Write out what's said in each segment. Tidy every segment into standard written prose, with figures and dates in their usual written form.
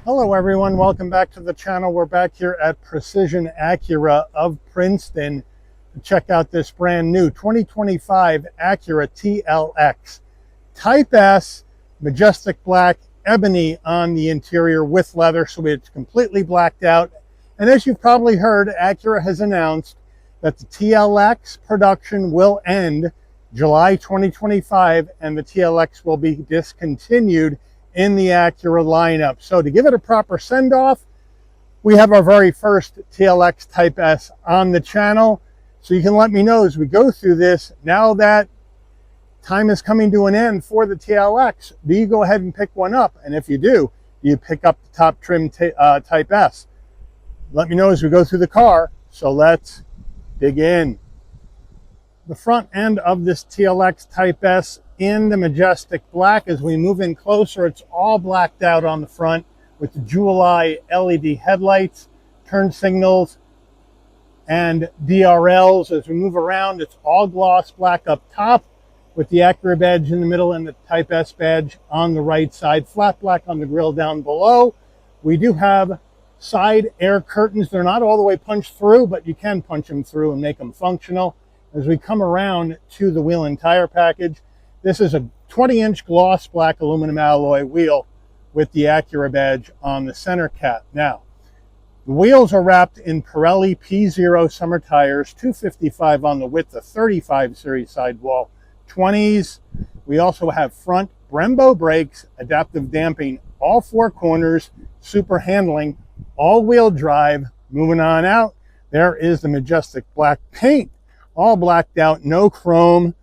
Hello everyone, welcome back to the channel. We're back here at Precision Acura of Princeton to check out this brand new 2025 Acura TLX Type S, majestic black, ebony on the interior with leather, so it's completely blacked out. And as you've probably heard, Acura has announced that the TLX production will end July 2025 and the TLX will be discontinued in the Acura lineup. So to give it a proper send-off, we have our very first TLX Type S on the channel. So you can let me know as we go through this, now that time is coming to an end for the TLX, do you go ahead and pick one up? And if you do you pick up the top trim Type S? Let me know as we go through the car. So let's dig in. The front end of this TLX Type S in the majestic black. As we move in closer, it's all blacked out on the front with the jewel eye LED headlights, turn signals, and DRLs. As we move around, it's all gloss black up top with the Acura badge in the middle and the Type S badge on the right side. Flat black on the grille down below. We do have side air curtains. They're not all the way punched through, but you can punch them through and make them functional. As we come around to the wheel and tire package, this is a 20-inch gloss black aluminum alloy wheel with the Acura badge on the center cap. Now, the wheels are wrapped in Pirelli P0 summer tires, 255 on the width, a 35 series sidewall 20s. We also have front Brembo brakes, adaptive damping, all four corners, super handling, all-wheel drive. Moving on out, there is the majestic black paint, all blacked out, no chrome.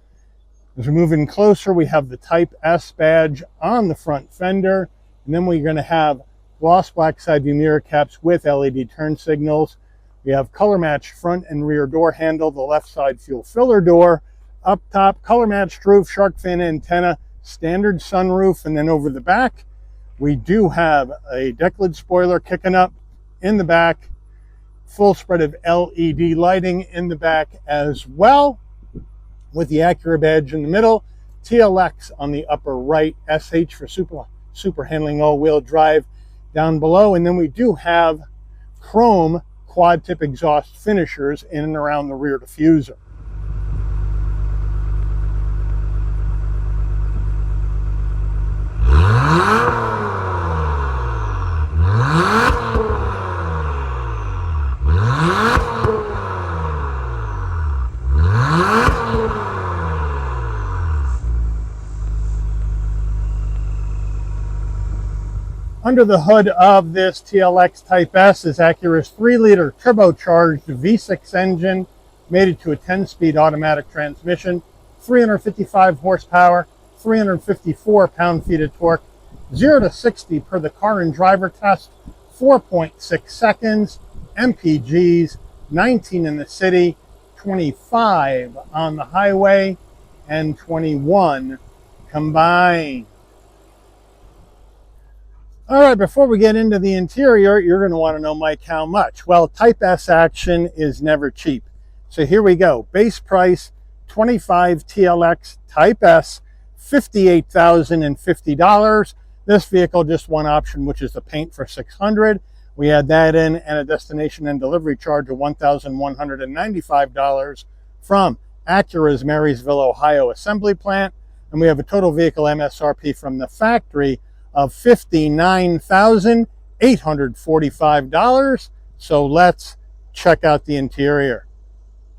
As we're moving closer, we have the Type S badge on the front fender, and then we're going to have gloss black side view mirror caps with LED turn signals. We have color matched front and rear door handle, the left side fuel filler door. Up top, color matched roof, shark fin antenna, standard sunroof, and then over the back, we do have a deck lid spoiler kicking up in the back, full spread of LED lighting in the back as well, with the Acura badge in the middle, TLX on the upper right, SH for super handling all-wheel drive down below, and then we do have chrome quad tip exhaust finishers in and around the rear diffuser. Under the hood of this TLX Type S is Acura's 3-liter turbocharged V6 engine, mated to a 10-speed automatic transmission, 355 horsepower, 354 pound-feet of torque, 0 to 60 per the car and driver test, 4.6 seconds, MPGs, 19 in the city, 25 on the highway, and 21 combined. All right, before we get into the interior, you're going to want to know, Mike, how much? Well, Type S action is never cheap. So here we go. Base price, 25 TLX Type S, $58,050. This vehicle, just one option, which is the paint for $600. We add that in and a destination and delivery charge of $1,195 from Acura's Marysville, Ohio assembly plant. And we have a total vehicle MSRP from the factory of $59,845. So let's check out the interior.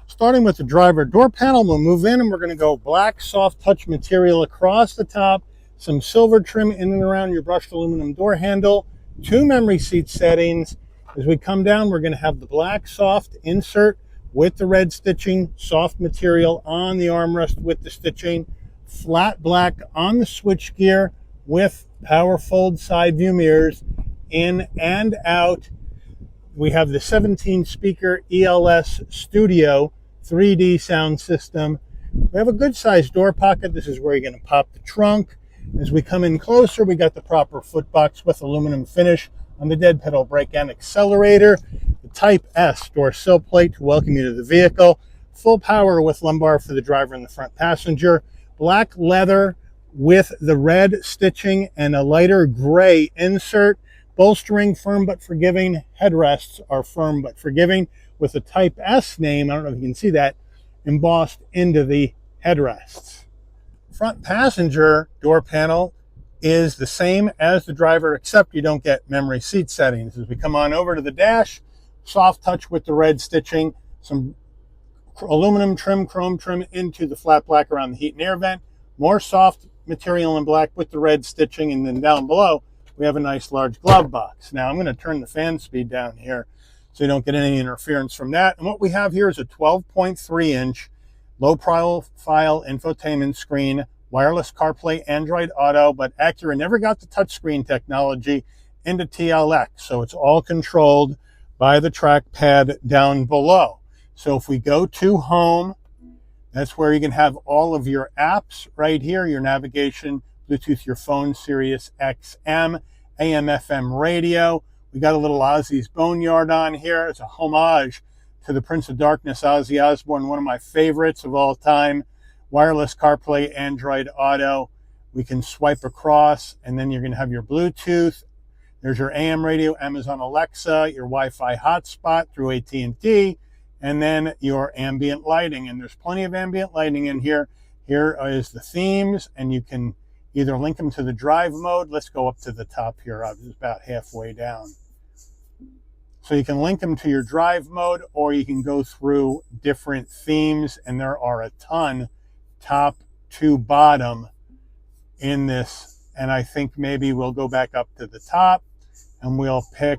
Starting with the driver door panel, we'll move in and we're going to go black soft touch material across the top, some silver trim in and around your brushed aluminum door handle, 2 memory seat settings. As we come down, we're going to have the black soft insert with the red stitching, soft material on the armrest with the stitching, flat black on the switchgear with power fold side view mirrors in and out. We have the 17 speaker ELS Studio 3D sound system. We have a good sized door pocket. This is where you're going to pop the trunk. As we come in closer, we got the proper footbox with aluminum finish on the dead pedal brake and accelerator. The Type S door sill plate to welcome you to the vehicle. Full power with lumbar for the driver and the front passenger. Black leather with the red stitching and a lighter gray insert Bolstering, firm but forgiving. Headrests are firm but forgiving with the Type S name, I don't know if you can see that, embossed into the headrests. Front passenger door panel is the same as the driver, except you don't get memory seat settings. As we come on over to the dash, soft touch with the red stitching, some aluminum trim, chrome trim into the flat black around the heat and air vent, more soft material in black with the red stitching, and then down below we have a nice large glove box. Now I'm going to turn the fan speed down here so you don't get any interference from that. And what we have here is a 12.3-inch low profile infotainment screen, wireless CarPlay, Android Auto, but Acura never got the touchscreen technology into TLX, so it's all controlled by the trackpad down below. So if we go to home, that's where you can have all of your apps right here, your navigation, Bluetooth, your phone, Sirius XM, AM, FM radio. We got a little Ozzy's Boneyard on here. It's a homage to the Prince of Darkness, Ozzy Osbourne, one of my favorites of all time. Wireless CarPlay, Android Auto. We can swipe across, and then you're going to have your Bluetooth. There's your AM radio, Amazon Alexa, your Wi-Fi hotspot through AT&T, and then your ambient lighting. And there's plenty of ambient lighting in here. Here is the themes, and you can either link them to the drive mode. Let's go up to the top here. I was about halfway down. So you can link them to your drive mode, or you can go through different themes, and there are a ton, top to bottom in this. And I think maybe we'll go back up to the top and we'll pick,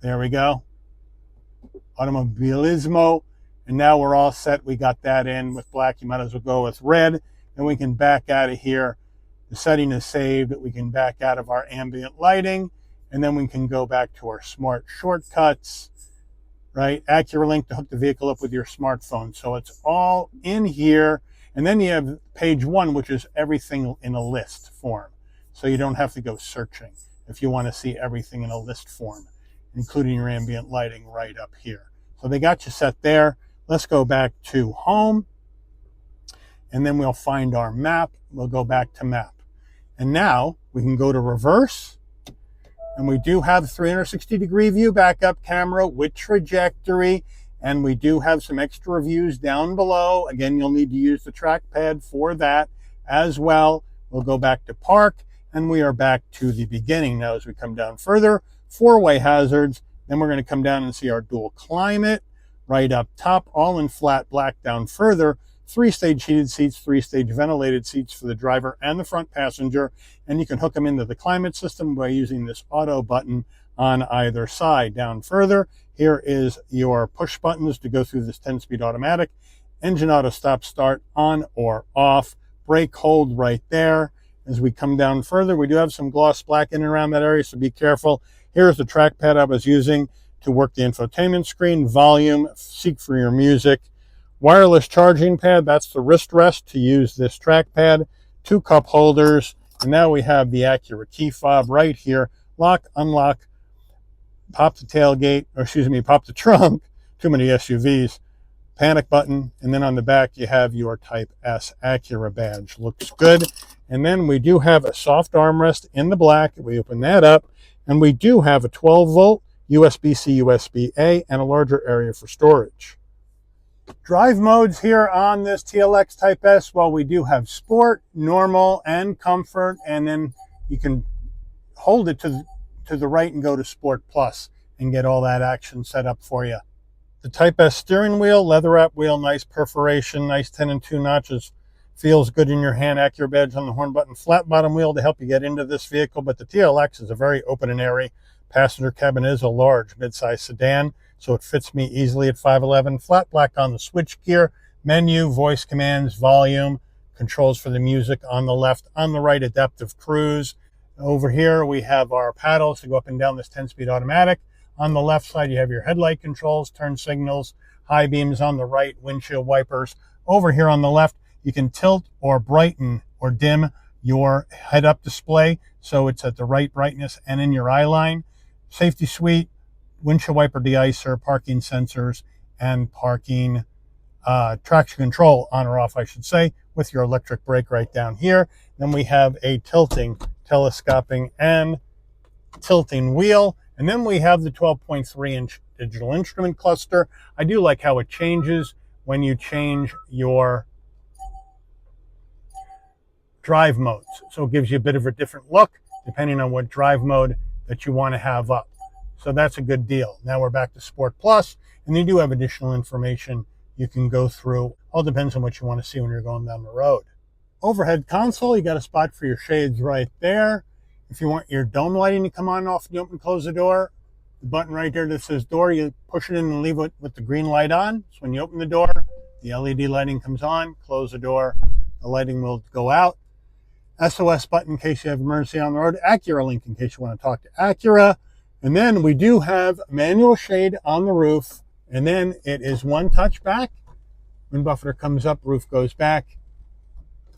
there we go, Automobilismo. And now we're all set. We got that in with black. You might as well go with red. And we can back out of here. The setting is saved. We can back out of our ambient lighting. And then we can go back to our smart shortcuts, right? AcuraLink to hook the vehicle up with your smartphone. So it's all in here. And then you have page 1, which is everything in a list form. So you don't have to go searching if you want to see everything in a list form, including your ambient lighting right up here. So they got you set there. Let's go back to home. And then we'll find our map. We'll go back to map. And now we can go to reverse. And we do have 360-degree view backup camera with trajectory. And we do have some extra views down below. Again, you'll need to use the trackpad for that as well. We'll go back to park, and we are back to the beginning. Now, as we come down further, 4-way hazards. Then we're going to come down and see our dual climate right up top, all in flat black. Down further, 3-stage heated seats, 3-stage ventilated seats for the driver and the front passenger. And you can hook them into the climate system by using this auto button on either side. Down further, here is your push buttons to go through this 10-speed automatic. Engine auto stop start on or off. Brake hold right there. As we come down further, we do have some gloss black in and around that area, so be careful. Here's the trackpad I was using to work the infotainment screen. Volume, seek for your music. Wireless charging pad, that's the wrist rest to use this trackpad. 2 cup holders. And now we have the Acura key fob right here. Lock, unlock, pop the tailgate, or excuse me, pop the trunk. Too many SUVs. Panic button. And then on the back, you have your Type S Acura badge. Looks good. And then we do have a soft armrest in the black. We open that up. And we do have a 12-volt USB-C, USB-A, and a larger area for storage. Drive modes here on this TLX Type S. Well, we do have sport, normal, and comfort. And then you can hold it to the right and go to Sport Plus and get all that action set up for you. The Type S steering wheel, leather wrap wheel, nice perforation, nice 10 and 2 notches. Feels good in your hand. Acura badge on the horn button. Flat bottom wheel to help you get into this vehicle. But the TLX is a very open and airy. Passenger cabin is a large mid-size sedan, so it fits me easily at 5'11". Flat black on the switch gear. Menu, voice commands, volume, controls for the music on the left. On the right, adaptive cruise. Over here, we have our paddles to go up and down this 10-speed automatic. On the left side, you have your headlight controls, turn signals, high beams on the right, windshield wipers. Over here on the left, you can tilt or brighten or dim your head-up display so it's at the right brightness and in your eye line. Safety suite, windshield wiper deicer, parking sensors, and parking traction control on or off, I should say, with your electric brake right down here. Then we have a tilting telescoping and tilting wheel. And then we have the 12.3-inch digital instrument cluster. I do like how it changes when you change your drive modes. So it gives you a bit of a different look depending on what drive mode that you want to have up. So that's a good deal. Now we're back to Sport Plus, and they do have additional information you can go through. All depends on what you want to see when you're going down the road. Overhead console, you got a spot for your shades right there. If you want your dome lighting to come on and off, you open and close the door. The button right there that says door, you push it in and leave it with the green light on. So when you open the door, the LED lighting comes on, close the door, the lighting will go out. SOS button in case you have emergency on the road. Acura link in case you want to talk to Acura. And then we do have manual shade on the roof. And then it is one touch back. Wind buffeter comes up, roof goes back.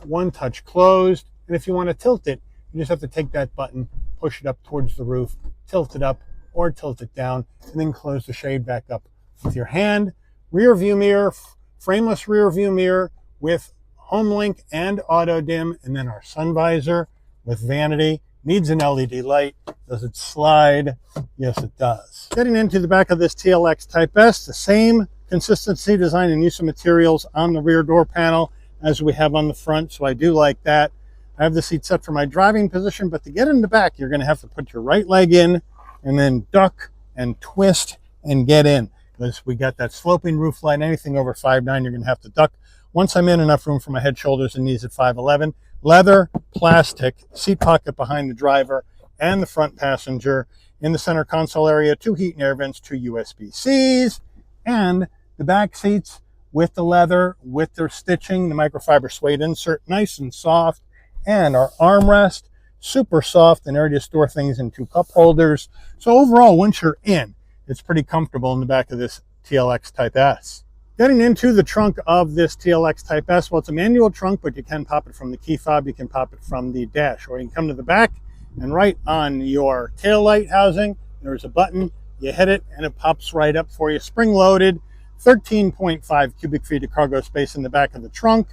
One touch closed. And if you want to tilt it, you just have to take that button, push it up towards the roof, tilt it up or tilt it down, and then close the shade back up with your hand. Rear view mirror, frameless rear view mirror with home link and auto dim, and then our sun visor with vanity. Needs an LED light. Does it slide? Yes, it does. Getting into the back of this TLX Type S, the same consistency, design, and use of materials on the rear door panel as we have on the front, so I do like that. I have the seat set for my driving position, but to get in the back, you're going to have to put your right leg in and then duck and twist and get in, because we got that sloping roof line. Anything over 5'9", you're going to have to duck. Once I'm in, enough room for my head, shoulders, and knees at 5'11". Leather, plastic, seat pocket behind the driver and the front passenger. In the center console area, 2 heat and air vents, 2 USB-Cs, and the back seats with the leather, with their stitching, the microfiber suede insert, nice and soft, and our armrest, super soft, and area to store things in 2 cup holders. So overall, once you're in, it's pretty comfortable in the back of this TLX Type S. Getting into the trunk of this TLX Type S, well, it's a manual trunk, but you can pop it from the key fob, you can pop it from the dash, or you can come to the back and right on your tail light housing, there's a button, you hit it, and it pops right up for you, spring-loaded, 13.5 cubic feet of cargo space in the back of the trunk.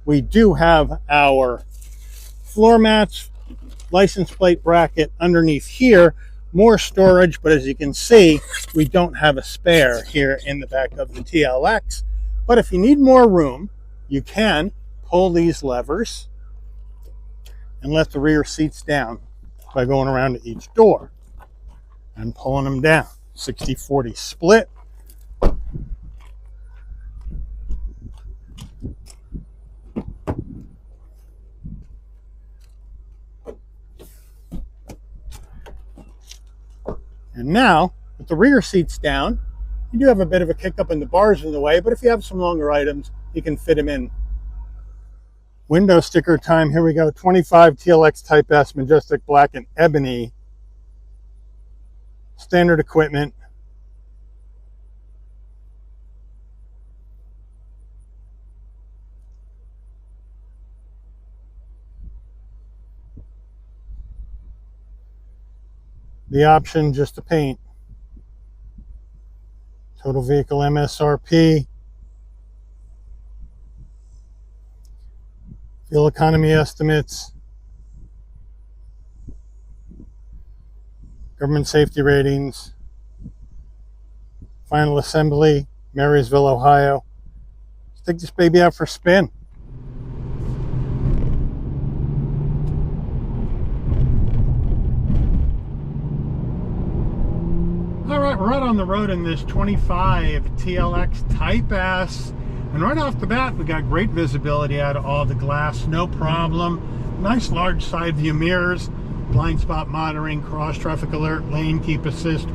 We do have our floor mats, license plate bracket underneath here, more storage, but as you can see, we don't have a spare here in the back of the TLX. But if you need more room, you can pull these levers and let the rear seats down by going around to each door and pulling them down. 60-40 split. And now, with the rear seats down, you do have a bit of a kick up in the bars in the way, but if you have some longer items, you can fit them in. Window sticker time, here we go. 25 TLX Type S, Majestic Black and Ebony. Standard equipment. The option just to paint. Total vehicle MSRP. Fuel economy estimates. Government safety ratings. Final assembly, Marysville, Ohio. Let's take this baby out for a spin. All right, we're out on the road in this 25 TLX Type S. And right off the bat, we got great visibility out of all the glass, no problem. Nice large side view mirrors, blind spot monitoring, cross traffic alert, lane keep assist,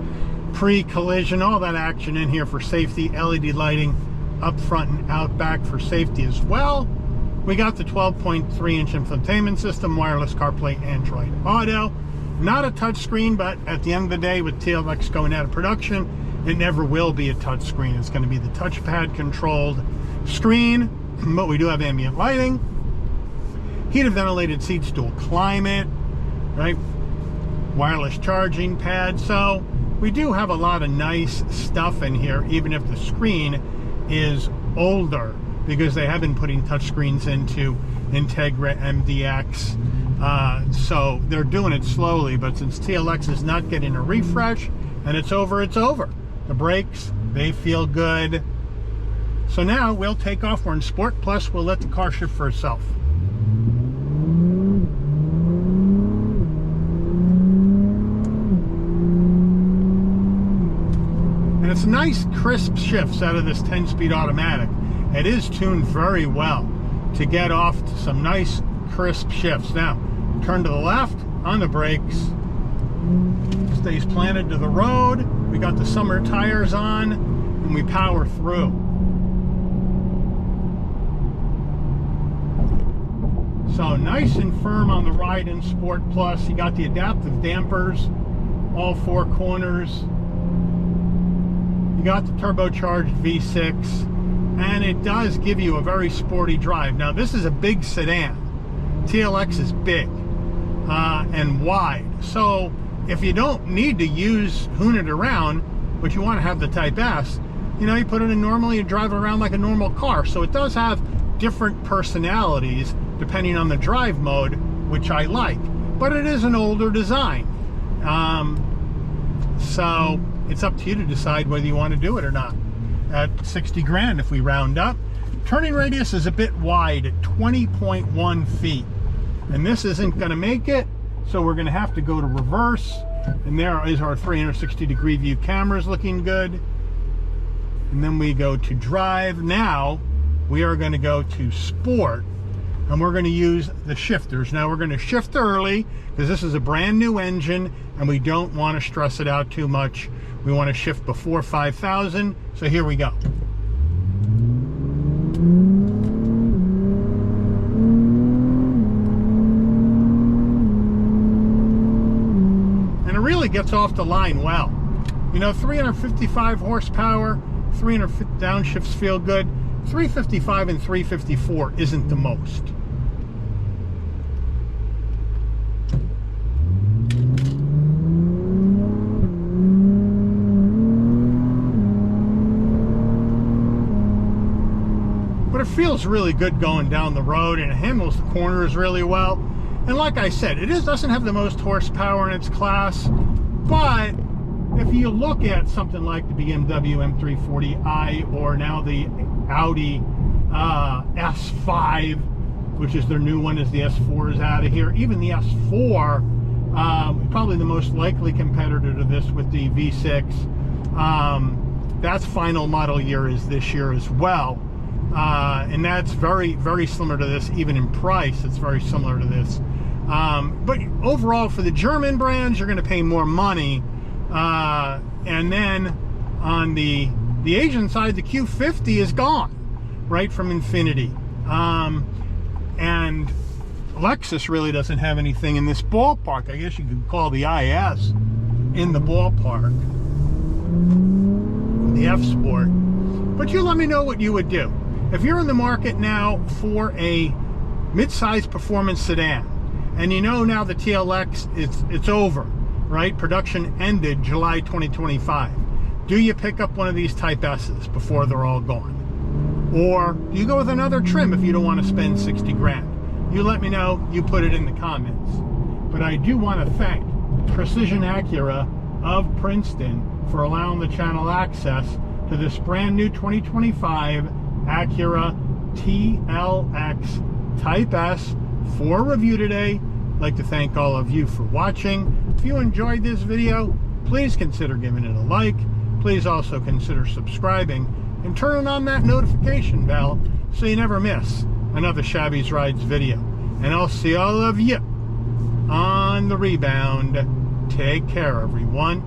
pre-collision, all that action in here for safety, LED lighting up front and out back for safety as well. We got the 12.3-inch infotainment system, wireless CarPlay, Android Auto. Not a touchscreen, but at the end of the day, with TLX going out of production, it never will be a touchscreen. It's going to be the touchpad controlled screen, but we do have ambient lighting, heated ventilated seats, dual climate, right? Wireless charging pad. So we do have a lot of nice stuff in here, even if the screen is older, because they have been putting touchscreens into Integra, MDX, So they're doing it slowly, but since TLX is not getting a refresh and it's over, it's over. The brakes, they feel good. So now we'll take off. We're in Sport Plus. We'll let the car shift for itself. And it's nice crisp shifts out of this 10-speed automatic. It is tuned very well to get off to some nice crisp shifts. Now, turn to the left on the brakes. Stays planted to the road. We got the summer tires on, and we power through. So nice and firm on the ride in Sport Plus. You got the adaptive dampers, all four corners. You got the turbocharged V6, and it does give you a very sporty drive. Now, this is a big sedan. TLX is big and wide. So if you don't need to hoon it around, but you want to have the Type S, you know, you put it in normally and drive around like a normal car. So it does have different personalities depending on the drive mode, which I like. But it is an older design. So it's up to you to decide whether you want to do it or not. At 60 grand, if we round up. Turning radius is a bit wide at 20.1 feet. And this isn't going to make it, so we're going to have to go to reverse. And there is our 360-degree view cameras looking good. And then we go to drive. Now we are going to go to sport, and we're going to use the shifters. Now we're going to shift early because this is a brand new engine and we don't want to stress it out too much. We want to shift before 5,000. So here we go. And it really gets off the line well. You know, 355 horsepower, 350 downshifts feel good. 355 and 354 isn't the most. But it feels really good going down the road, and it handles the corners really well. And like I said, it doesn't have the most horsepower in its class, but if you look at something like the BMW M340i or now the Audi S5, which is their new one, as the S4 is out of here, even the S4, probably the most likely competitor to this with the V6. That's final model year is this year as well. And that's very, very similar to this. Even in price, it's very similar to this. But overall, for the German brands, you're going to pay more money. And then on the Asian side, the Q50 is gone, right, from Infiniti. And Lexus really doesn't have anything in this ballpark. I guess you could call the IS in the ballpark, the F Sport. But you let me know what you would do. If you're in the market now for a mid-size performance sedan, and you know now the TLX, it's over, right? Production ended July 2025. Do you pick up one of these Type S's before they're all gone? Or do you go with another trim if you don't want to spend 60 grand? You let me know, you put it in the comments. But I do want to thank Precision Acura of Princeton for allowing the channel access to this brand new 2025 Acura TLX Type S for review today. I'd like to thank all of you for watching. If you enjoyed this video, please consider giving it a like. Please also consider subscribing and turning on that notification bell so you never miss another Shabby's Rides video. And I'll see all of you on the rebound. Take care, everyone.